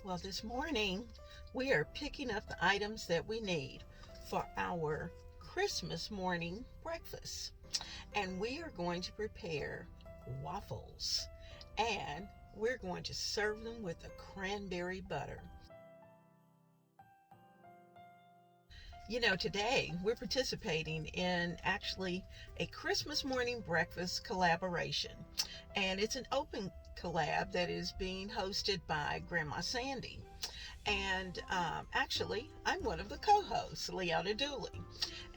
Well, this morning we are picking up the items that we need for our Christmas morning breakfast. And we are going to prepare waffles. And we're going to serve them with a cranberry butter. Today we're participating in actually a Christmas morning breakfast collaboration. And it's an open collab that is being hosted by Grandma Sandy. And actually, I'm one of the co hosts, Leona Dooley.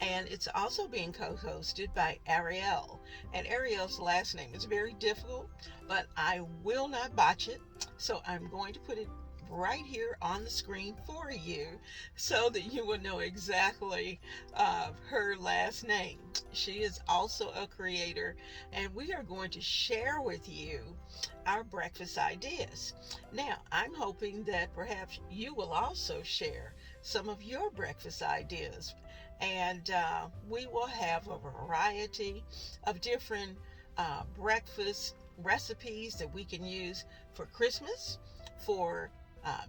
And it's also being co hosted by Arielle. And Arielle's last name is very difficult, but I will not botch it. So I'm going to put it right here on the screen for you so that you will know exactly her last name. She is also a creator, and we are going to share with you our breakfast ideas. Now, I'm hoping that perhaps you will also share some of your breakfast ideas, and we will have a variety of different breakfast recipes that we can use for Christmas, for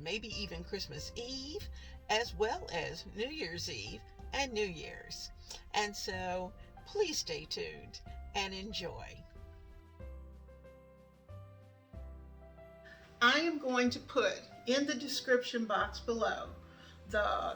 maybe even Christmas Eve, as well as New Year's Eve and New Year's. And so please stay tuned and enjoy. I am going to put in the description box below the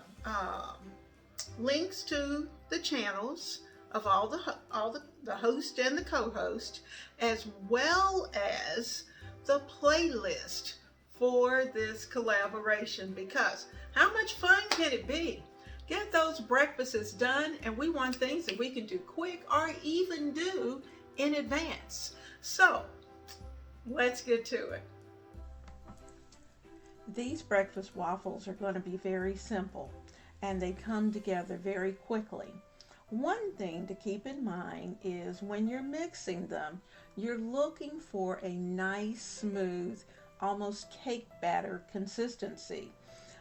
links to the channels of all the host and the co-host, as well as the playlist for this collaboration, because how much fun can it be? Get those breakfasts done, and we want things that we can do quick or even do in advance. So let's get to it. These breakfast waffles are going to be very simple, and they come together very quickly. One thing to keep in mind is when you're mixing them, you're looking for a nice, smooth, almost cake batter consistency.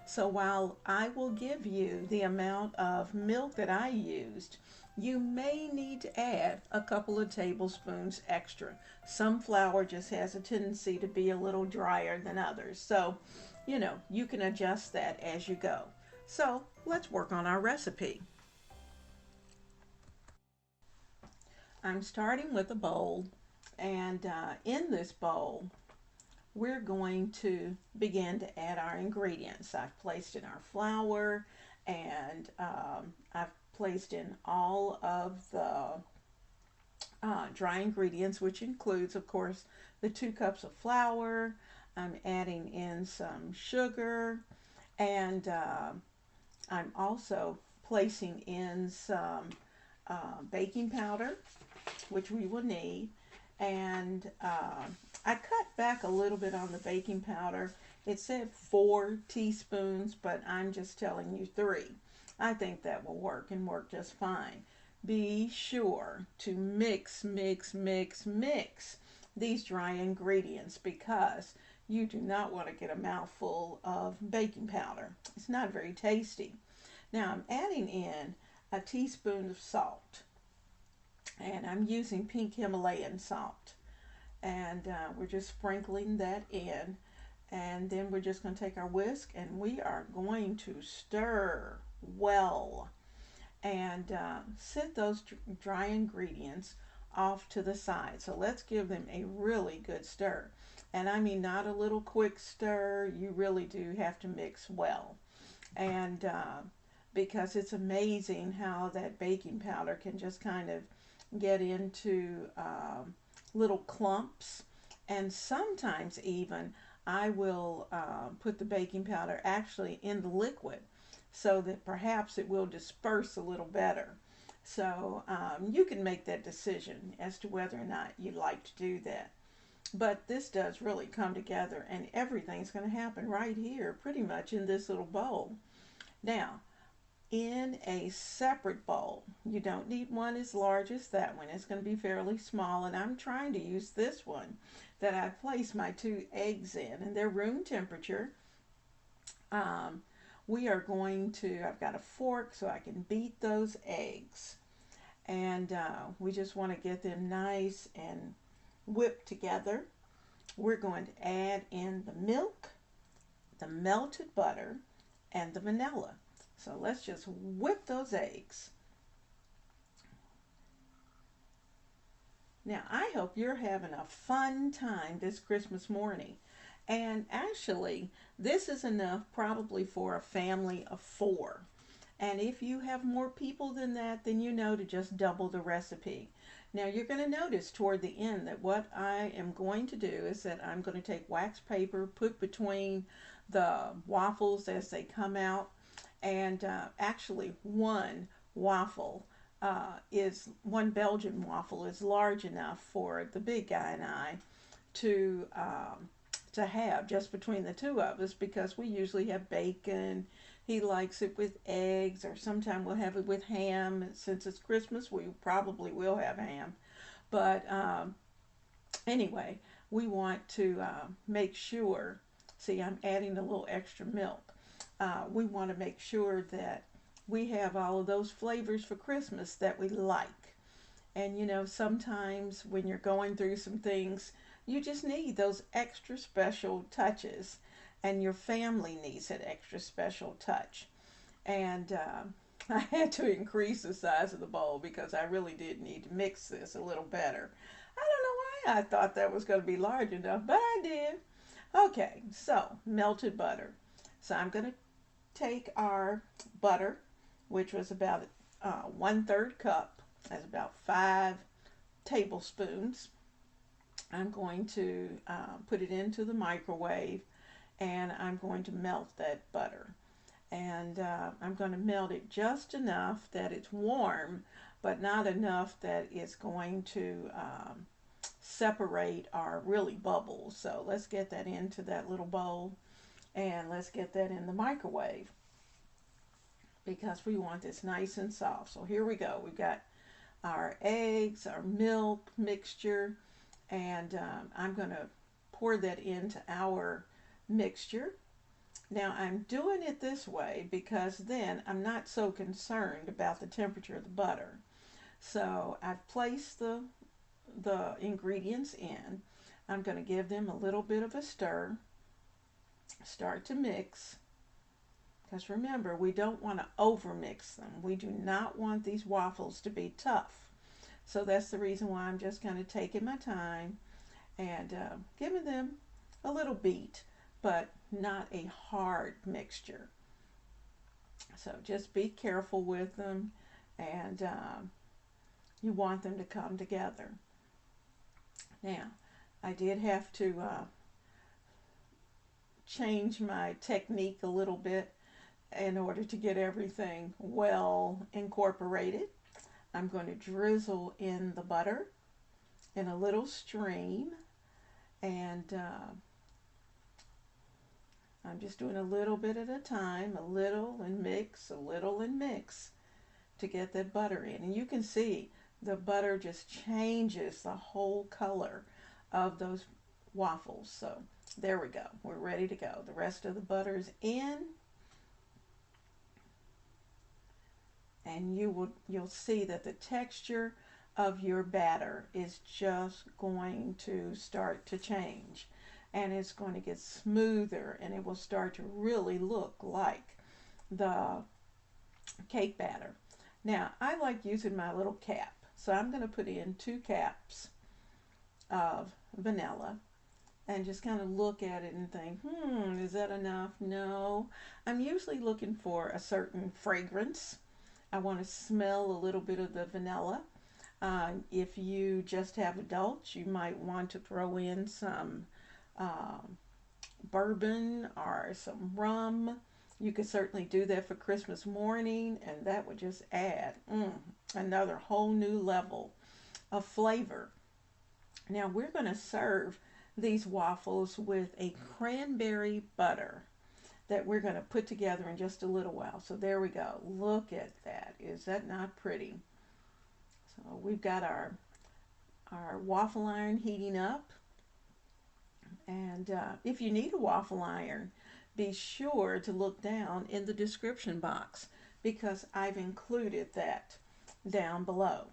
So while I will give you the amount of milk that I used, you may need to add a couple of tablespoons extra. Some flour just has a tendency to be a little drier than others. So, you can adjust that as you go. So let's work on our recipe. I'm starting with a bowl, and in this bowl, we're going to begin to add our ingredients. I've placed in our flour, and I've placed in all of the dry ingredients, which includes, of course, the 2 cups of flour. I'm adding in some sugar, and I'm also placing in some baking powder, which we will need. And I cut back a little bit on the baking powder. It said 4 teaspoons, but I'm just telling you 3. I think that will work and work just fine. Be sure to mix these dry ingredients, because you do not want to get a mouthful of baking powder. It's not very tasty. Now I'm adding in a teaspoon of salt, and I'm using pink Himalayan salt, and we're just sprinkling that in, and then we're just going to take our whisk and we are going to stir well, and set those dry ingredients off to the side. So let's give them a really good stir, and I mean not a little quick stir. You really do have to mix well, and because it's amazing how that baking powder can just kind of get into little clumps. And sometimes even I will put the baking powder actually in the liquid, so that perhaps it will disperse a little better. So you can make that decision as to whether or not you'd like to do that. But this does really come together, and everything's going to happen right here pretty much in this little bowl. Now, in a separate bowl, you don't need one as large as that one. It's going to be fairly small, and I'm trying to use this one that I placed my 2 eggs in, and they're room temperature. We are going to, I've got a fork so I can beat those eggs, and we just want to get them nice and whipped together. We're going to add in the milk, the melted butter and the vanilla. So let's just whip those eggs. Now, I hope you're having a fun time this Christmas morning. And actually, this is enough probably for a family of 4. And if you have more people than that, then you know to just double the recipe. Now, you're going to notice toward the end that what I am going to do is that I'm going to take wax paper, put between the waffles as they come out, and actually one Belgian waffle is large enough for the big guy and I to have just between the two of us, because we usually have bacon. He likes it with eggs, or sometimes we'll have it with ham. Since it's Christmas, we probably will have ham. But anyway, we want to make sure, see, I'm adding a little extra milk. We want to make sure that we have all of those flavors for Christmas that we like. And you know, sometimes when you're going through some things, you just need those extra special touches, and your family needs that extra special touch. And I had to increase the size of the bowl because I really did need to mix this a little better. I don't know why I thought that was going to be large enough, but I did. Okay, so melted butter. So I'm going to take our butter, which was about 1/3 cup. That's about 5 tablespoons. I'm going to put it into the microwave, and I'm going to melt that butter. And I'm going to melt it just enough that it's warm, but not enough that it's going to separate or really bubble. So let's get that into that little bowl, and let's get that in the microwave, because we want this nice and soft. So here we go. We've got our eggs, our milk mixture, and I'm going to pour that into our mixture. Now, I'm doing it this way because then I'm not so concerned about the temperature of the butter. So I've placed the ingredients in. I'm going to give them a little bit of a stir. Start to mix. Because remember, we don't want to overmix them. We do not want these waffles to be tough. So that's the reason why I'm just kind of taking my time and giving them a little beat, but not a hard mixture. So just be careful with them, and you want them to come together. Now, I did have to change my technique a little bit in order to get everything well incorporated. I'm going to drizzle in the butter in a little stream, and I'm just doing a little bit at a time, a little and mix, a little and mix, to get that butter in. And you can see the butter just changes the whole color of those waffles. So there we go. We're ready to go. The rest of the butter is in. And you'll see that the texture of your batter is just going to start to change, and it's going to get smoother, and it will start to really look like the cake batter. Now, I like using my little cap, so I'm going to put in 2 caps of vanilla and just kind of look at it and think, is that enough? No. I'm usually looking for a certain fragrance. I want to smell a little bit of the vanilla. If you just have adults, you might want to throw in some bourbon or some rum. You could certainly do that for Christmas morning, and that would just add another whole new level of flavor. Now we're going to serve these waffles with a cranberry butter that we're going to put together in just a little while. So there we go. Look at that. Is that not pretty? So we've got our waffle iron heating up. And if you need a waffle iron, be sure to look down in the description box, because I've included that down below.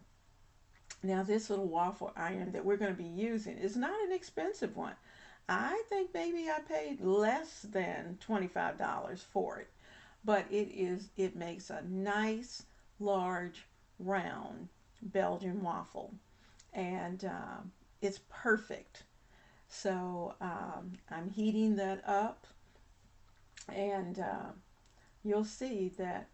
Now this little waffle iron that we're going to be using is not an expensive one. I think maybe I paid less than $25 for it, but it makes a nice, large, round Belgian waffle, and it's perfect. So I'm heating that up, and you'll see that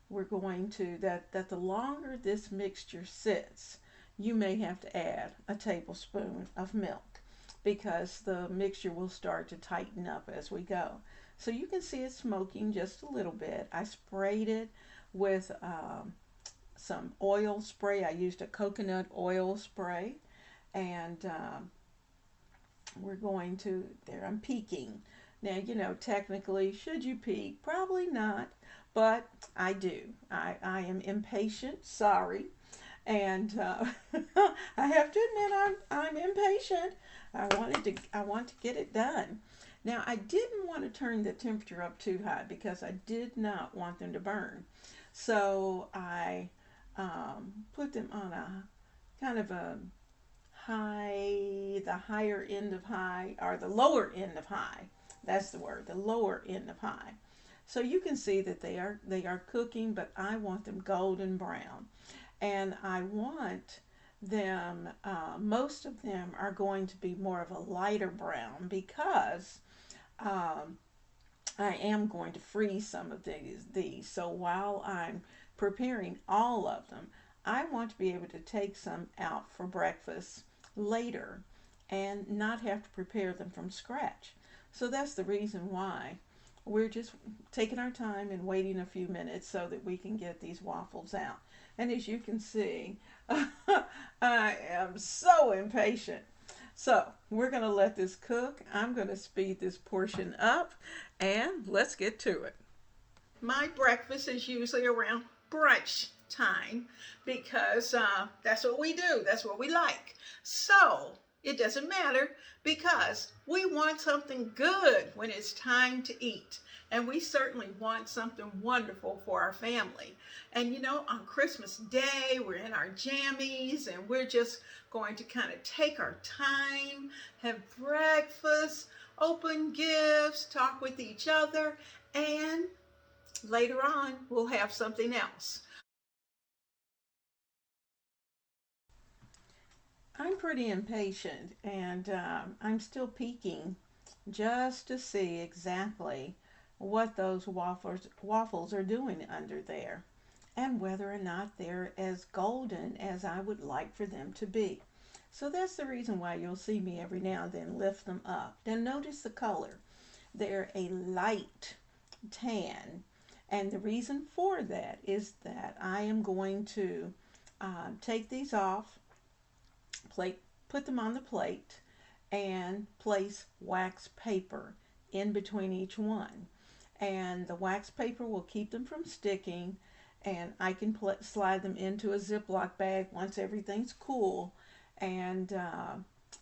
we're going to that the longer this mixture sits, you may have to add a tablespoon of milk because the mixture will start to tighten up as we go. So you can see it smoking just a little bit. I sprayed it with some oil spray. I used a coconut oil spray, and we're going to, there I'm peeking. Now, technically, should you peek? Probably not, but I do. I am impatient, sorry. And I have to admit I'm impatient. I want to get it done. Now, I didn't want to turn the temperature up too high because I did not want them to burn. So I put them on a kind of a high, the higher end of high, or the lower end of high. That's the word, the lower end of high. So you can see that they are cooking, but I want them golden brown, and I want them. Most of them are going to be more of a lighter brown because I am going to freeze some of these. So while I'm preparing all of them, I want to be able to take some out for breakfast later and not have to prepare them from scratch. So that's the reason why we're just taking our time and waiting a few minutes so that we can get these waffles out. And as you can see, I am so impatient. So we're going to let this cook. I'm going to speed this portion up, and let's get to it. My breakfast is usually around brunch time because that's what we do. That's what we like. So it doesn't matter because we want something good when it's time to eat. And we certainly want something wonderful for our family. And on Christmas Day, we're in our jammies and we're just going to kind of take our time, have breakfast, open gifts, talk with each other, and later on, we'll have something else. I'm pretty impatient, and I'm still peeking just to see exactly what those waffles are doing under there and whether or not they're as golden as I would like for them to be. So that's the reason why you'll see me every now and then lift them up. Now notice the color. They're a light tan. And the reason for that is that I am going to take these off, put them on the plate, and place wax paper in between each one. And the wax paper will keep them from sticking, and I can slide them into a Ziploc bag once everything's cool, and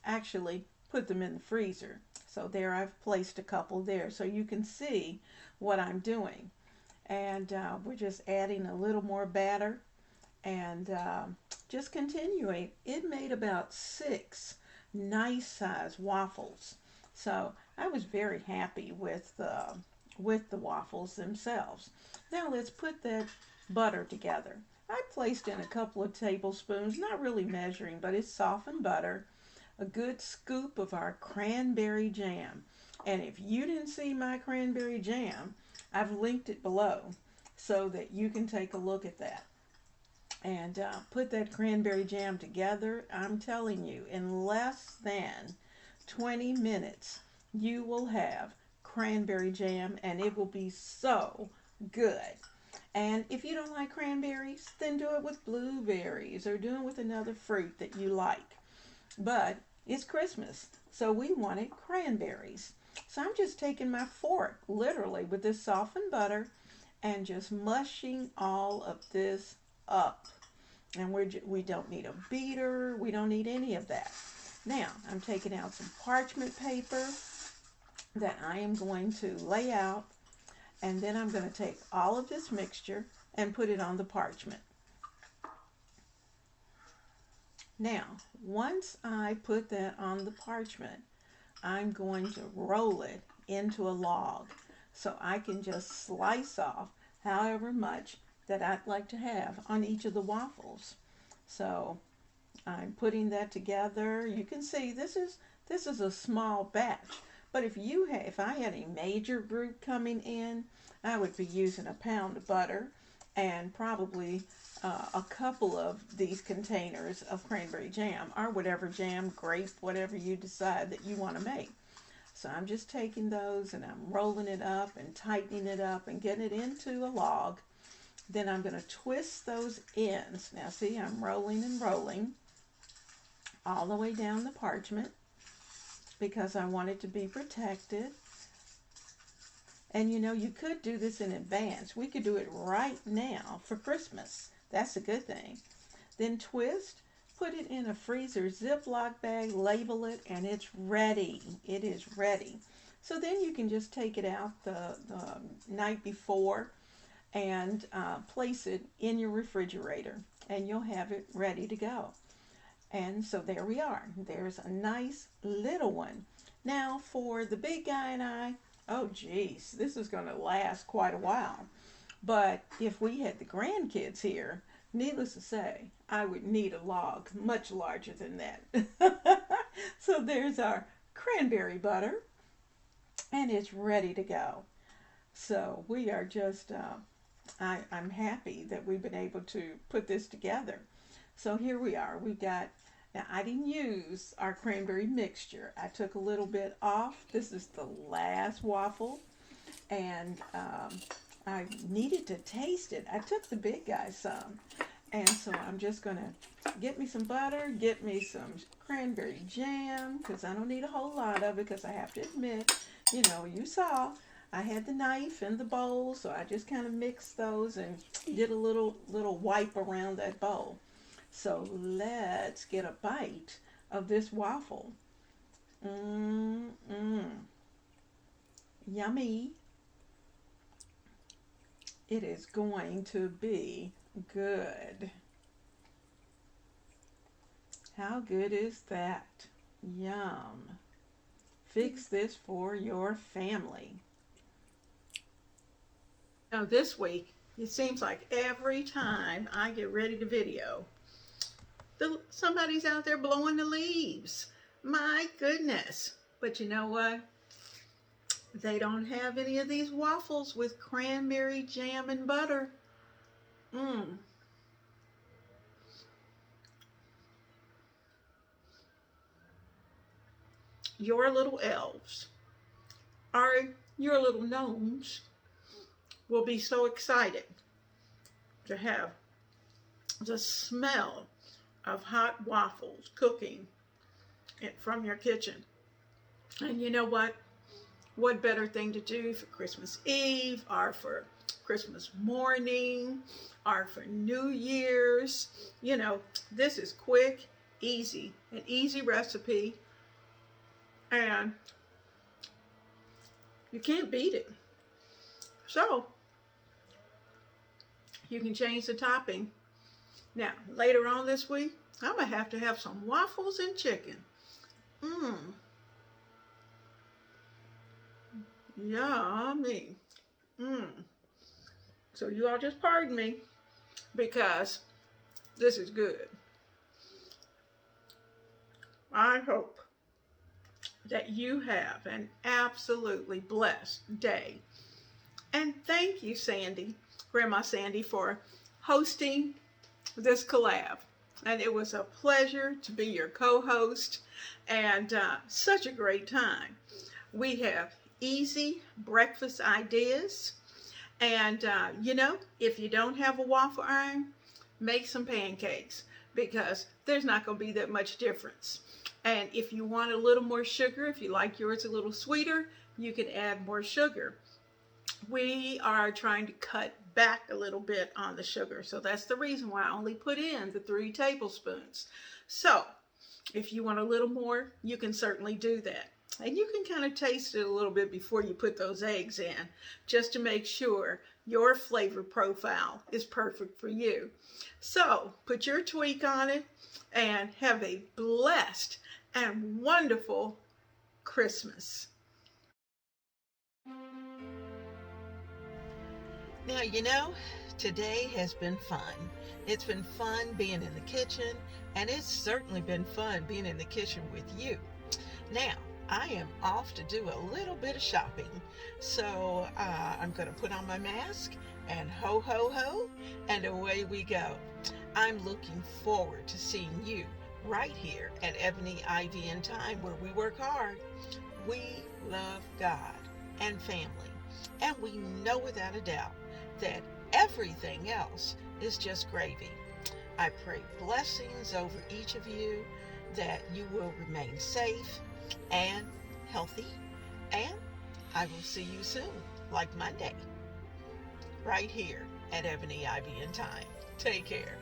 actually put them in the freezer. So there, I've placed a couple there so you can see what I'm doing. And we're just adding a little more batter and just continuing. It made about 6 nice size waffles, so I was very happy with the waffles themselves. Now let's put that butter together. I placed in a couple of tablespoons, not really measuring, but it's softened butter, a good scoop of our cranberry jam. And if you didn't see my cranberry jam, I've linked it below so that you can take a look at that. And put that cranberry jam together. I'm telling you, in less than 20 minutes, you will have cranberry jam, and it will be so good. And if you don't like cranberries, then do it with blueberries or do it with another fruit that you like. But it's Christmas, so we wanted cranberries. So I'm just taking my fork, literally, with this softened butter and just mushing all of this up. And we don't need a beater. We don't need any of that. Now, I'm taking out some parchment paper that I am going to lay out. And then I'm going to take all of this mixture and put it on the parchment. Now, once I put that on the parchment, I'm going to roll it into a log so I can just slice off however much that I'd like to have on each of the waffles. So I'm putting that together. You can see this is a small batch, but if I had a major group coming in, I would be using a pound of butter and probably a couple of these containers of cranberry jam or whatever jam, grape, whatever you decide that you want to make. So I'm just taking those and I'm rolling it up and tightening it up and getting it into a log. Then I'm going to twist those ends. Now see, I'm rolling and rolling all the way down the parchment because I want it to be protected. And you know, you could do this in advance. We could do it right now for Christmas. That's a good thing. Then twist, put it in a freezer Ziploc bag, label it, and it's ready. It is ready. So then you can just take it out the night before and place it in your refrigerator, and you'll have it ready to go. And so there we are. There's a nice little one. Now for the big guy and I, oh geez, this is going to last quite a while. But if we had the grandkids here, needless to say, I would need a log much larger than that. So there's our cranberry butter, and it's ready to go. So we are just, I'm happy that we've been able to put this together. So here we are. We've got, now I didn't use our cranberry mixture. I took a little bit off. This is the last waffle, and I needed to taste it. I took the big guy some, and so I'm just going to get me some butter, get me some cranberry jam, because I don't need a whole lot of it, because I have to admit, you know, you saw I had the knife and the bowl, so I just kind of mixed those and did a little wipe around that bowl. So let's get a bite of this waffle. Yummy. It is going to be good. How good is that? Yum. Fix this for your family. Now this week, it seems like every time I get ready to video, somebody's out there blowing the leaves. My goodness. But you know what? They don't have any of these waffles with cranberry jam and butter. Your little elves, or your little gnomes, will be so excited to have the smell of hot waffles cooking from your kitchen. And you know what? What better thing to do for Christmas Eve, or for Christmas morning, or for New Year's? You know, this is quick, easy, an easy recipe, and you can't beat it. So you can change the topping. Now, later on this week, I'm going to have some waffles and chicken. Yummy. So you all just pardon me, because this is good. I hope that you have an absolutely blessed day. And thank you, Sandy, Grandma Sandy, for hosting this collab. And it was a pleasure to be your co-host, and such a great time. We have easy breakfast ideas, and you know, if you don't have a waffle iron, make some pancakes, because there's not going to be that much difference. And if you want a little more sugar, if you like yours a little sweeter, you can add more sugar. We are trying to cut back a little bit on the sugar, so that's the reason why I only put in the 3 tablespoons. So if you want a little more, you can certainly do that. And you can kind of taste it a little bit before you put those eggs in, just to make sure your flavor profile is perfect for you. So put your tweak on it, and have a blessed and wonderful Christmas. Now, today has been fun. It's been fun being in the kitchen, and it's certainly been fun being in the kitchen with you. Now, I am off to do a little bit of shopping, so I'm going to put on my mask and ho, ho, ho, and away we go. I'm looking forward to seeing you right here at Ebony Ivy and Time, where we work hard. We love God and family, and we know without a doubt that everything else is just gravy. I pray blessings over each of you, that you will remain safe and healthy, and I will see you soon, like Monday, right here at Ebony Ivy and Time. Take care.